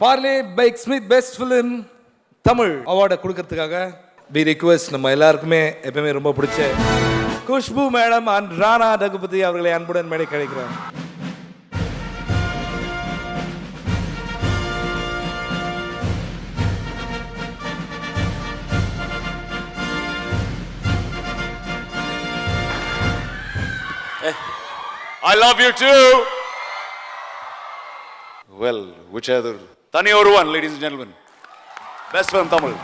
பார்லே பைக் ஸ்மித் best film Tamil அவார்டை கொடுக்கறதுக்காக வி ரிக்வெஸ்ட் நம்ம எல்லாருக்குமே எப்பவுமே ரொம்ப பிடிச்ச குஷ்பு மேடம் அண்ட் ராணா ரகுபதி அவர்களை அன்புடன் மேடை கிடைக்கிறார். I love you too. Well, which other? Tani Oruvan, ladies and gentlemen. Best film Tamil.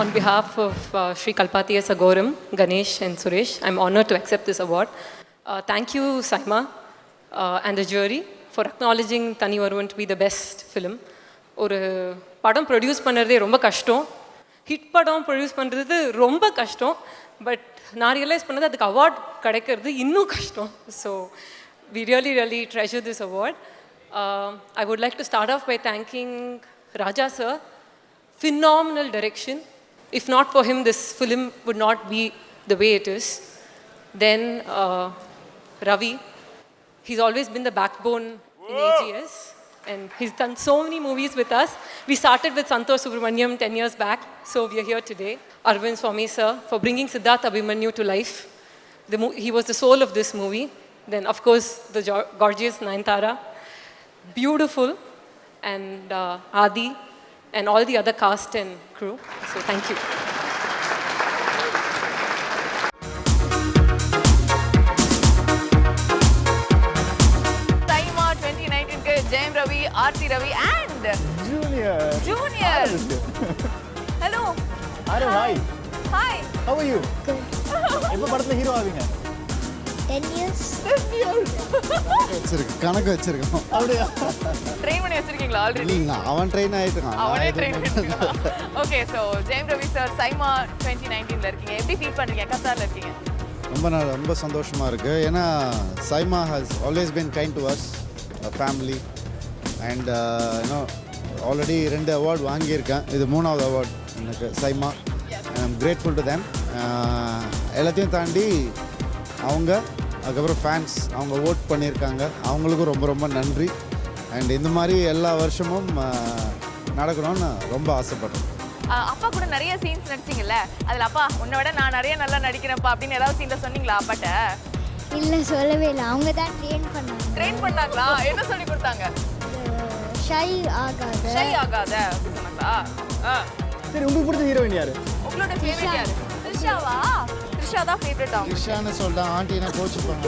On behalf of Sri Kalpathiya Sagoram, Ganesh and Suresh, I'm honored to accept this award. Thank you, SIIMA and the jury for acknowledging Thani Oruvan to be the best film. ஒரு படம் produce பண்ணுறதே ரொம்ப கஷ்டம், hit படம் produce பண்ணுறது ரொம்ப கஷ்டம். But நான் ரியலைஸ் பண்ணது அதுக்கு அவார்ட் கிடைக்கிறது இன்னும் கஷ்டம். So we really treasure this award. I would like to start off by thanking Raja sir. Phenomenal direction. If not for him, this film would not be the way it is. Then Ravi, he's always been the backbone in AGS and he's done so many movies with us. We started with Santosh Subramaniam 10 years back, so we are here today. Arvind Swamy sir for bringing Siddharth Abhimanyu to life. He was the soul of this movie. Then of course the gorgeous Nayanthara, beautiful, and Adi and all the other cast and crew. So thank you. SIIMA 2019 ke Jayam Ravi, Aarti Ravi and Junior. Hello. Hello, hi. Hi. How are you? Good. எப்போ படத்துல hero ஆவீங்க? 10 years. கணக்கு வச்சிருக்கோம். அப்படியே train பண்ணி வச்சிருக்கீங்களா already? இல்ல அவன் ட்ரெயின் ஆயிட்டான். அவனே ட்ரெயின் பண்ணிட்டான். Okay, so Jayam Ravi sir SIIMA 2019ல இருக்கீங்க. எப்படி ஃபீல் பண்றீங்க? கத்தார்ல இருக்கீங்க. ரொம்ப சந்தோஷமா இருக்கு. ஏன்னா SIIMA has always been kind to us, a family, and you know already 2 award வாங்கியிருக்கேன். இது 3வது அவார்ட் எனக்கு SIIMA, and I'm grateful to them. எல்லாத்தையும் தாண்டி அவங்க அதுக்கப்புறம் ஃபேன்ஸ் அவங்க ஓட் பண்ணியிருக்காங்க, அவங்களுக்கும் ரொம்ப நன்றி. அண்ட் இந்த மாதிரி எல்லா வருஷமும் நடக்கணும்னு ரொம்ப ஆசைப்படுறேன். அப்பா கூட நிறைய சீன்ஸ் நடிச்சிங்கல்ல, அதில் அப்பா உன்னை விட நான் நிறைய நல்லா நடிக்கிறேன்ப்பா அப்படின்னு ஏதாவது சீனில் சொன்னீங்களா அப்பாட்ட? இல்லை, சொல்லவே இல்லை. அவங்க தான் ட்ரெயின் பண்ணாங்களா? என்ன சொல்லி கொடுத்தாங்க? ஷை ஆகாத அப்படி சொன்னாங்களா? சரி, உங்களுக்கு பிடிச்ச ஹீரோயின் யாரு? உங்களோட ஃபேவரட் யாரு? த்ரிஷாவா? த்ரிஷா தான் ஃபேவரட். த்ரிஷான்னு சொல்லிட்டா ஆண்டினா கோச்சுப்பாங்க.